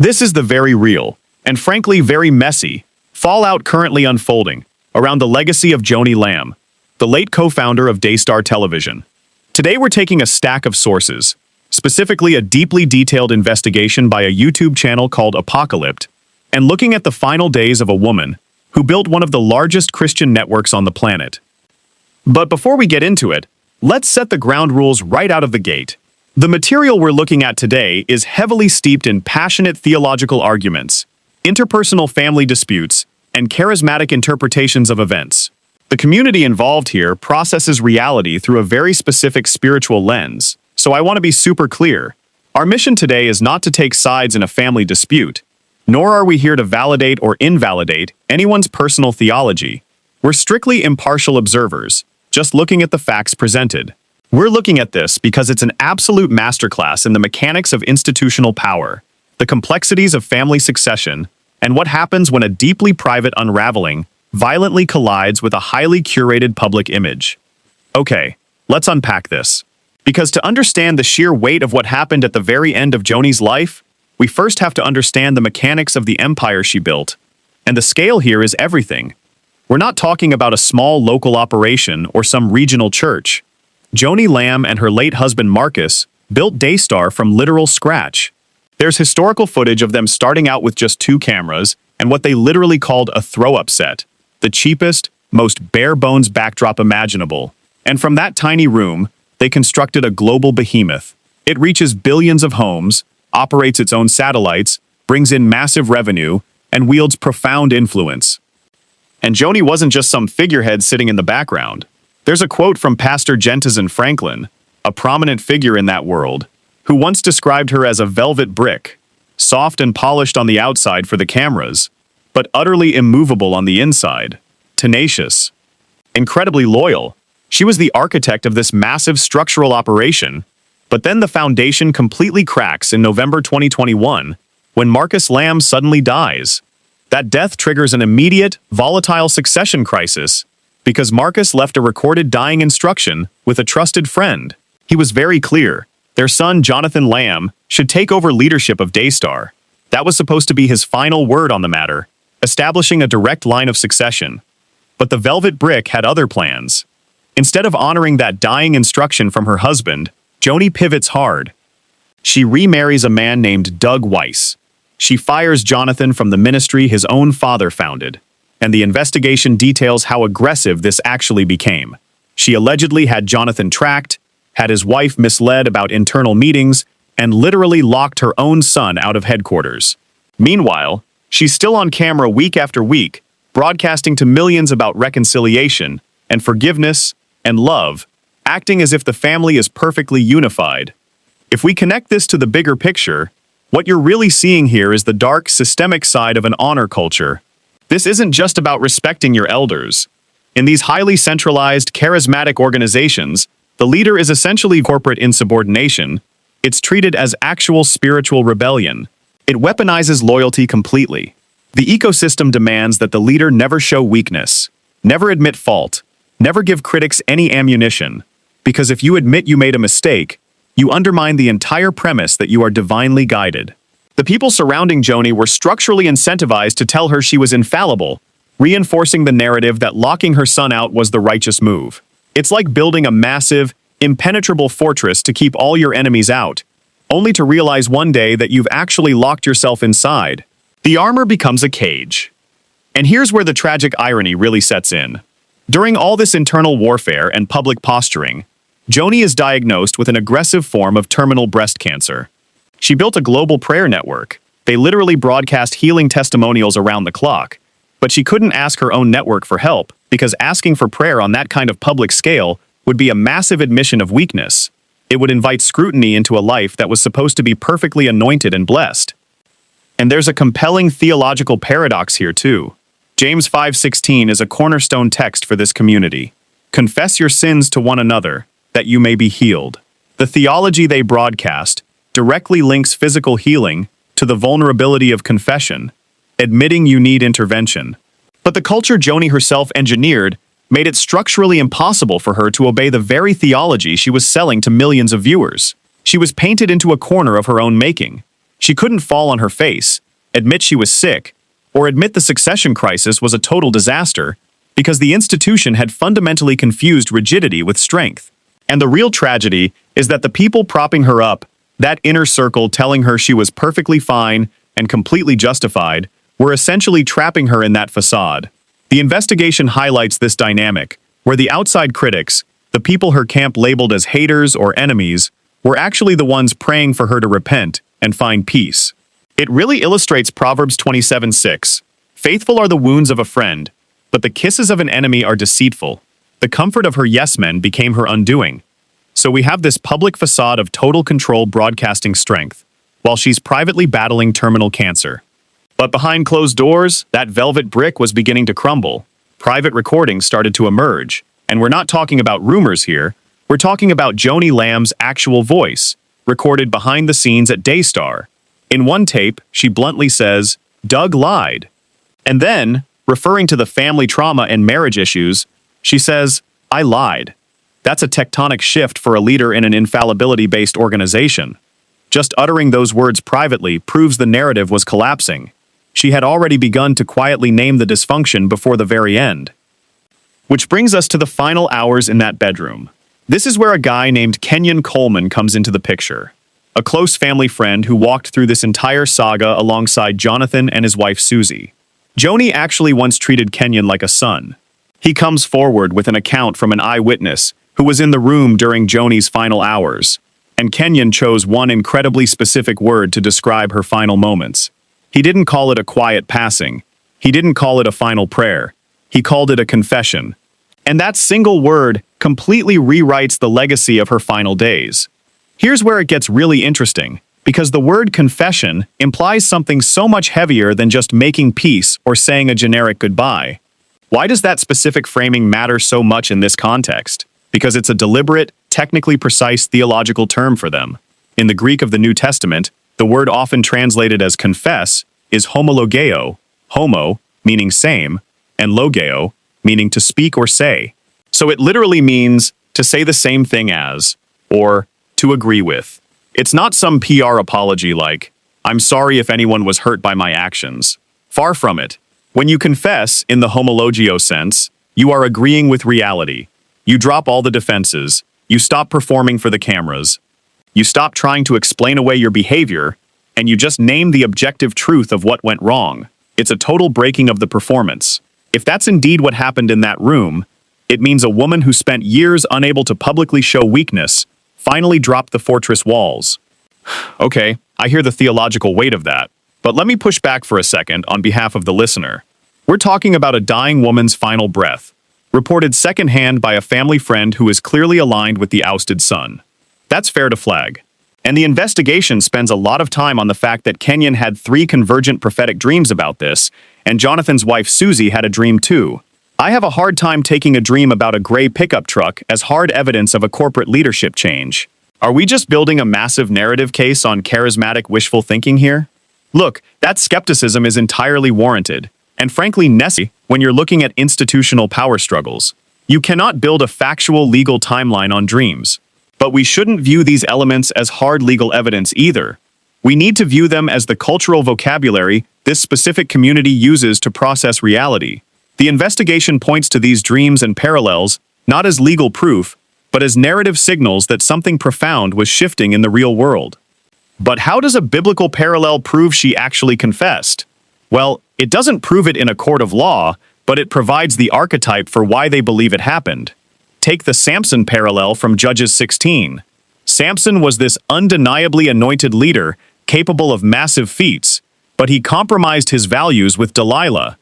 This is the very real, and frankly very messy, fallout currently unfolding around the legacy of Joni Lamb, the late co-founder of Daystar Television. Today we're taking a stack of sources, specifically a deeply detailed investigation by a YouTube channel called Apocalypse, and looking at the final days of a woman who built one of the largest Christian networks on the planet. But before we get into it, let's set the ground rules right out of the gate. The material we're looking at today is heavily steeped in passionate theological arguments, interpersonal family disputes, and charismatic interpretations of events. The community involved here processes reality through a very specific spiritual lens, so I want to be super clear. Our mission today is not to take sides in a family dispute, nor are we here to validate or invalidate anyone's personal theology. We're strictly impartial observers, just looking at the facts presented. We're looking at this because it's an absolute masterclass in the mechanics of institutional power, the complexities of family succession, and what happens when a deeply private unraveling violently collides with a highly curated public image. Okay, let's unpack this. Because to understand the sheer weight of what happened at the very end of Joni's life, we first have to understand the mechanics of the empire she built. And the scale here is everything. We're not talking about a small local operation or some regional church. Joni Lamb and her late husband Marcus built Daystar from literal scratch. There's historical footage of them starting out with just 2 cameras and what they literally called a throw-up set, the cheapest, most bare-bones backdrop imaginable. And from that tiny room, they constructed a global behemoth. It reaches billions of homes, operates its own satellites, brings in massive revenue, and wields profound influence. And Joni wasn't just some figurehead sitting in the background. There's a quote from Pastor Jentizen Franklin, a prominent figure in that world, who once described her as a velvet brick, soft and polished on the outside for the cameras, but utterly immovable on the inside, tenacious, incredibly loyal. She was the architect of this massive structural operation, but then the foundation completely cracks in November 2021 when Marcus Lamb suddenly dies. That death triggers an immediate, volatile succession crisis because Marcus left a recorded dying instruction with a trusted friend. He was very clear. Their son, Jonathan Lamb, should take over leadership of Daystar. That was supposed to be his final word on the matter, establishing a direct line of succession. But the Velvet Brick had other plans. Instead of honoring that dying instruction from her husband, Joni pivots hard. She remarries a man named Doug Weiss. She fires Jonathan from the ministry his own father founded, and the investigation details how aggressive this actually became. She allegedly had Jonathan tracked, had his wife misled about internal meetings, and literally locked her own son out of headquarters. Meanwhile, she's still on camera week after week, broadcasting to millions about reconciliation and forgiveness and love, acting as if the family is perfectly unified. If we connect this to the bigger picture, what you're really seeing here is the dark, systemic side of an honor culture. This isn't just about respecting your elders. In these highly centralized, charismatic organizations, the leader is essentially corporate insubordination. It's treated as actual spiritual rebellion. It weaponizes loyalty completely. The ecosystem demands that the leader never show weakness, never admit fault, never give critics any ammunition. Because if you admit you made a mistake, you undermine the entire premise that you are divinely guided. The people surrounding Joni were structurally incentivized to tell her she was infallible, reinforcing the narrative that locking her son out was the righteous move. It's like building a massive, impenetrable fortress to keep all your enemies out, only to realize one day that you've actually locked yourself inside. The armor becomes a cage. And here's where the tragic irony really sets in. During all this internal warfare and public posturing, Joni is diagnosed with an aggressive form of terminal breast cancer. She built a global prayer network. They literally broadcast healing testimonials around the clock. But she couldn't ask her own network for help because asking for prayer on that kind of public scale would be a massive admission of weakness. It would invite scrutiny into a life that was supposed to be perfectly anointed and blessed. And there's a compelling theological paradox here too. James 5:16 is a cornerstone text for this community. Confess your sins to one another, that you may be healed. The theology they broadcast directly links physical healing to the vulnerability of confession, admitting you need intervention. But the culture Joni herself engineered made it structurally impossible for her to obey the very theology she was selling to millions of viewers. She was painted into a corner of her own making. She couldn't fall on her face, admit she was sick, or admit the succession crisis was a total disaster, because the institution had fundamentally confused rigidity with strength. And the real tragedy is that the people propping her up, that inner circle telling her she was perfectly fine and completely justified, were essentially trapping her in that facade. The investigation highlights this dynamic, where the outside critics, the people her camp labeled as haters or enemies, were actually the ones praying for her to repent and find peace. It really illustrates Proverbs 27:6. Faithful are the wounds of a friend, but the kisses of an enemy are deceitful. The comfort of her yes-men became her undoing. So we have this public facade of total control broadcasting strength, while she's privately battling terminal cancer. But behind closed doors, that velvet brick was beginning to crumble. Private recordings started to emerge, and we're not talking about rumors here. We're talking about Joni Lamb's actual voice, recorded behind the scenes at Daystar. In one tape, she bluntly says, "Doug lied." And then, referring to the family trauma and marriage issues, she says, "I lied." That's a tectonic shift for a leader in an infallibility-based organization. Just uttering those words privately proves the narrative was collapsing. She had already begun to quietly name the dysfunction before the very end. Which brings us to the final hours in that bedroom. This is where a guy named Kenyon Coleman comes into the picture. A close family friend who walked through this entire saga alongside Jonathan and his wife Susie. Joni actually once treated Kenyon like a son. He comes forward with an account from an eyewitness who was in the room during Joni's final hours, and Kenyon chose one incredibly specific word to describe her final moments. He didn't call it a quiet passing. He didn't call it a final prayer. He called it a confession. And that single word completely rewrites the legacy of her final days. Here's where it gets really interesting, because the word confession implies something so much heavier than just making peace or saying a generic goodbye. Why does that specific framing matter so much in this context? Because it's a deliberate, technically precise theological term for them. In the Greek of the New Testament, the word often translated as confess is homologeo, homo, meaning same, and logeo, meaning to speak or say. So it literally means to say the same thing as, or to agree with. It's not some PR apology like, "I'm sorry if anyone was hurt by my actions." Far from it. When you confess, in the homologeo sense, you are agreeing with reality. You drop all the defenses. You stop performing for the cameras. You stop trying to explain away your behavior, and you just name the objective truth of what went wrong. It's a total breaking of the performance. If that's indeed what happened in that room, it means a woman who spent years unable to publicly show weakness finally dropped the fortress walls. Okay, I hear the theological weight of that, but let me push back for a second on behalf of the listener. We're talking about a dying woman's final breath, reported secondhand by a family friend who is clearly aligned with the ousted son. That's fair to flag. And the investigation spends a lot of time on the fact that Kenyon had 3 convergent prophetic dreams about this, and Jonathan's wife Susie had a dream too. I have a hard time taking a dream about a gray pickup truck as hard evidence of a corporate leadership change. Are we just building a massive narrative case on charismatic wishful thinking here? Look, that skepticism is entirely warranted, and frankly necessary when you're looking at institutional power struggles. You cannot build a factual legal timeline on dreams. But we shouldn't view these elements as hard legal evidence either. We need to view them as the cultural vocabulary this specific community uses to process reality. The investigation points to these dreams and parallels not as legal proof, but as narrative signals that something profound was shifting in the real world. But how does a biblical parallel prove she actually confessed? Well, it doesn't prove it in a court of law, but it provides the archetype for why they believe it happened. Take the Samson parallel from Judges 16. Samson was this undeniably anointed leader, capable of massive feats, but he compromised his values with Delilah.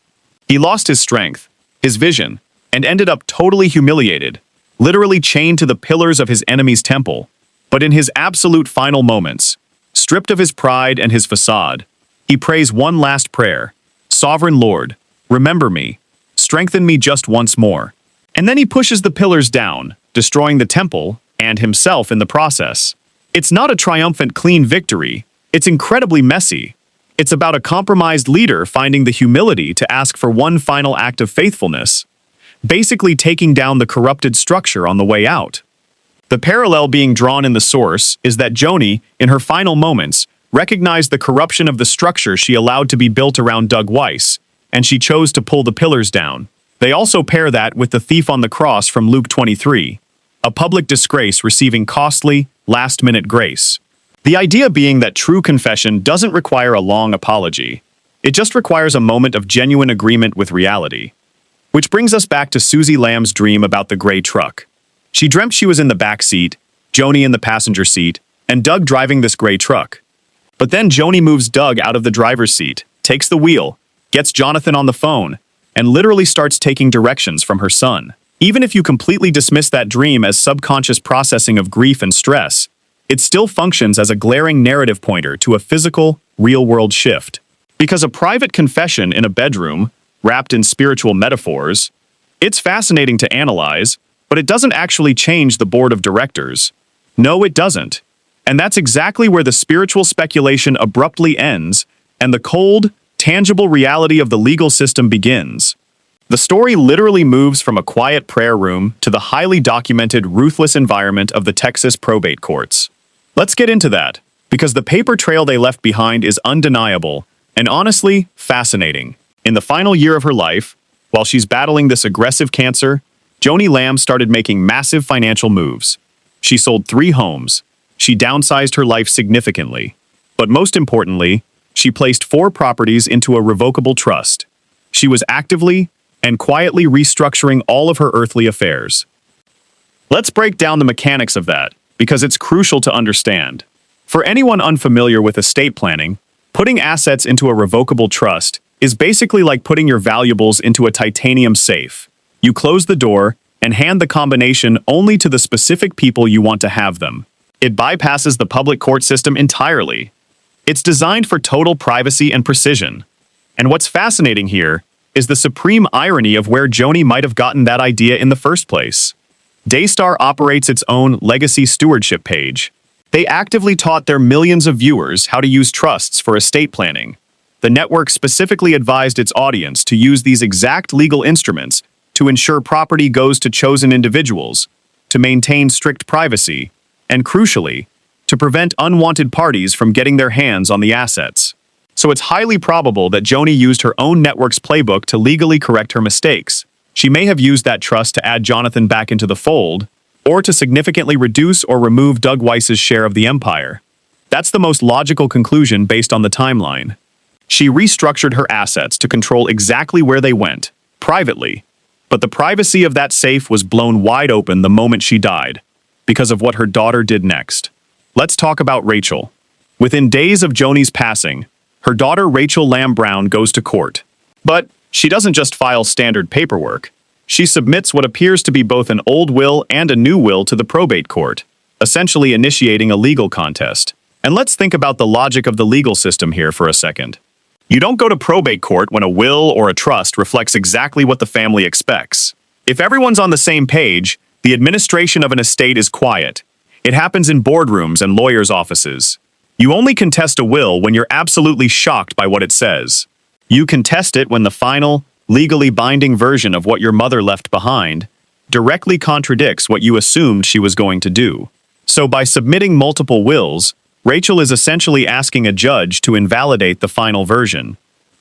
He lost his strength, his vision, and ended up totally humiliated, literally chained to the pillars of his enemy's temple. But in his absolute final moments, stripped of his pride and his facade, he prays one last prayer. "Sovereign Lord, remember me. Strengthen me just once more." And then he pushes the pillars down, destroying the temple and himself in the process. It's not a triumphant, clean victory. It's incredibly messy. It's about a compromised leader finding the humility to ask for one final act of faithfulness, basically taking down the corrupted structure on the way out. The parallel being drawn in the source is that Joni, in her final moments, recognized the corruption of the structure she allowed to be built around Doug Weiss, and she chose to pull the pillars down. They also pair that with the thief on the cross from Luke 23, a public disgrace receiving costly, last-minute grace. The idea being that true confession doesn't require a long apology. It just requires a moment of genuine agreement with reality. Which brings us back to Susie Lamb's dream about the gray truck. She dreamt she was in the back seat, Joni in the passenger seat, and Doug driving this gray truck. But then Joni moves Doug out of the driver's seat, takes the wheel, gets Jonathan on the phone, and literally starts taking directions from her son. Even if you completely dismiss that dream as subconscious processing of grief and stress, it still functions as a glaring narrative pointer to a physical, real-world shift. Because a private confession in a bedroom, wrapped in spiritual metaphors, it's fascinating to analyze, but it doesn't actually change the board of directors. No, it doesn't. And that's exactly where the spiritual speculation abruptly ends, and the cold, tangible reality of the legal system begins. The story literally moves from a quiet prayer room to the highly documented, ruthless environment of the Texas probate courts. Let's get into that, because the paper trail they left behind is undeniable, and honestly, fascinating. In the final year of her life, while she's battling this aggressive cancer, Joni Lamb started making massive financial moves. She sold 3 homes. She downsized her life significantly. But most importantly, she placed 4 properties into a revocable trust. She was actively and quietly restructuring all of her earthly affairs. Let's break down the mechanics of that, because it's crucial to understand. For anyone unfamiliar with estate planning, putting assets into a revocable trust is basically like putting your valuables into a titanium safe. You close the door and hand the combination only to the specific people you want to have them. It bypasses the public court system entirely. It's designed for total privacy and precision. And what's fascinating here is the supreme irony of where Joni might have gotten that idea in the first place. Daystar operates its own legacy stewardship page. They actively taught their millions of viewers how to use trusts for estate planning. The network specifically advised its audience to use these exact legal instruments to ensure property goes to chosen individuals, to maintain strict privacy, and crucially, to prevent unwanted parties from getting their hands on the assets. So it's highly probable that Joni used her own network's playbook to legally correct her mistakes. She may have used that trust to add Jonathan back into the fold, or to significantly reduce or remove Doug Weiss's share of the empire. That's the most logical conclusion based on the timeline. She restructured her assets to control exactly where they went, privately. But the privacy of that safe was blown wide open the moment she died, because of what her daughter did next. Let's talk about Rachel. Within days of Joni's passing, her daughter Rachel Lamb Brown goes to court. But she doesn't just file standard paperwork. She submits what appears to be both an old will and a new will to the probate court, essentially initiating a legal contest. And let's think about the logic of the legal system here for a second. You don't go to probate court when a will or a trust reflects exactly what the family expects. If everyone's on the same page, the administration of an estate is quiet. It happens in boardrooms and lawyers' offices. You only contest a will when you're absolutely shocked by what it says. You contest it when the final, legally binding version of what your mother left behind directly contradicts what you assumed she was going to do. So by submitting multiple wills, Rachel is essentially asking a judge to invalidate the final version.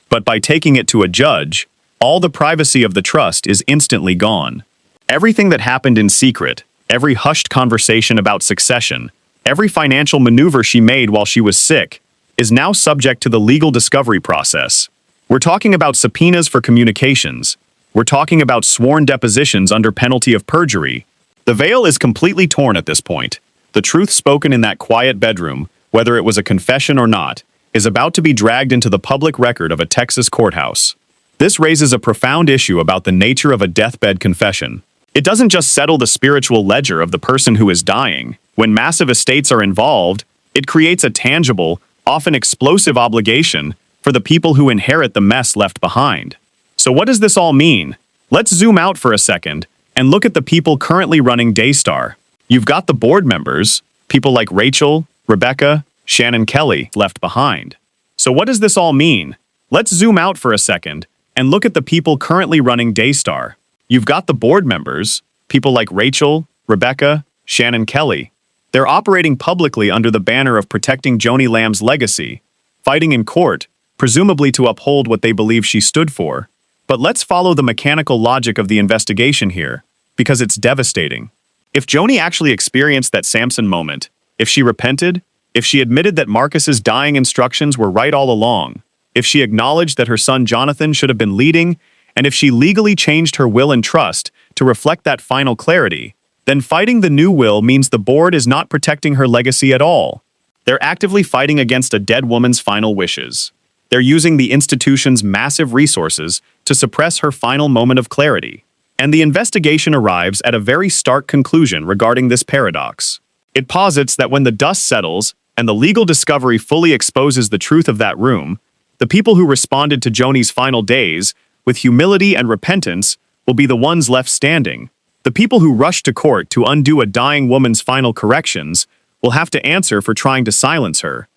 But by taking it to a judge, all the privacy of the trust is instantly gone. Everything that happened in secret, every hushed conversation about succession, every financial maneuver she made while she was sick, is now subject to the legal discovery process. We're talking about subpoenas for communications. We're talking about sworn depositions under penalty of perjury. The veil is completely torn at this point. The truth spoken in that quiet bedroom, whether it was a confession or not, is about to be dragged into the public record of a Texas courthouse. This raises a profound issue about the nature of a deathbed confession. It doesn't just settle the spiritual ledger of the person who is dying. When massive estates are involved, it creates a tangible, often explosive obligation for the people who inherit the mess left behind. So what does this all mean? Let's zoom out for a second and look at the people currently running Daystar. You've got the board members, people like Rachel, Rebecca, Shannon Kelly, left behind. So what does this all mean? Let's zoom out for a second and look at the people currently running Daystar. You've got the board members, people like Rachel, Rebecca, Shannon Kelly. They're operating publicly under the banner of protecting Joni Lamb's legacy, fighting in court, presumably to uphold what they believe she stood for. But let's follow the mechanical logic of the investigation here, because it's devastating. If Joni actually experienced that Samson moment, if she repented, if she admitted that Marcus's dying instructions were right all along, if she acknowledged that her son Jonathan should have been leading, and if she legally changed her will and trust to reflect that final clarity, then fighting the new will means the board is not protecting her legacy at all. They're actively fighting against a dead woman's final wishes. They're using the institution's massive resources to suppress her final moment of clarity. And the investigation arrives at a very stark conclusion regarding this paradox. It posits that when the dust settles and the legal discovery fully exposes the truth of that room, the people who responded to Joni's final days with humility and repentance will be the ones left standing. The people who rushed to court to undo a dying woman's final corrections will have to answer for trying to silence her.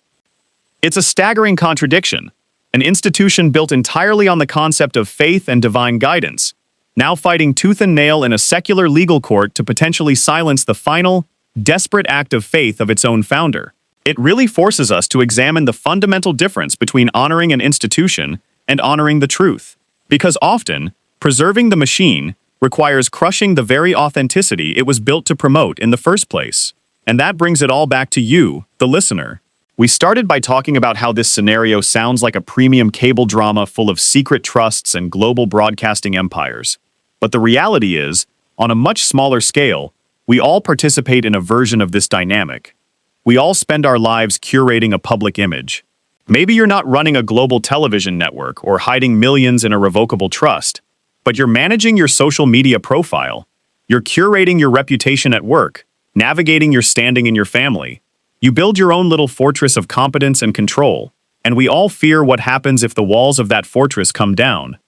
It's a staggering contradiction. An institution built entirely on the concept of faith and divine guidance, now fighting tooth and nail in a secular legal court to potentially silence the final, desperate act of faith of its own founder. It really forces us to examine the fundamental difference between honoring an institution and honoring the truth. Because often, preserving the machine requires crushing the very authenticity it was built to promote in the first place. And that brings it all back to you, the listener. We started by talking about how this scenario sounds like a premium cable drama full of secret trusts and global broadcasting empires. But the reality is, on a much smaller scale, we all participate in a version of this dynamic. We all spend our lives curating a public image. Maybe you're not running a global television network or hiding millions in a revocable trust, but you're managing your social media profile. You're curating your reputation at work, navigating your standing in your family. You build your own little fortress of competence and control, and we all fear what happens if the walls of that fortress come down.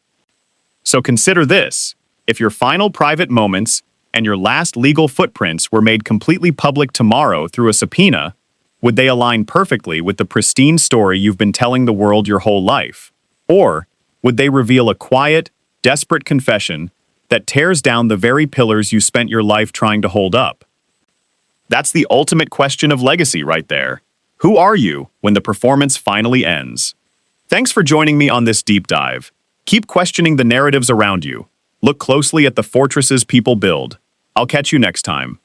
So consider this: if your final private moments and your last legal footprints were made completely public tomorrow through a subpoena, would they align perfectly with the pristine story you've been telling the world your whole life? Or would they reveal a quiet, desperate confession that tears down the very pillars you spent your life trying to hold up? That's the ultimate question of legacy right there. Who are you when the performance finally ends? Thanks for joining me on this deep dive. Keep questioning the narratives around you. Look closely at the fortresses people build. I'll catch you next time.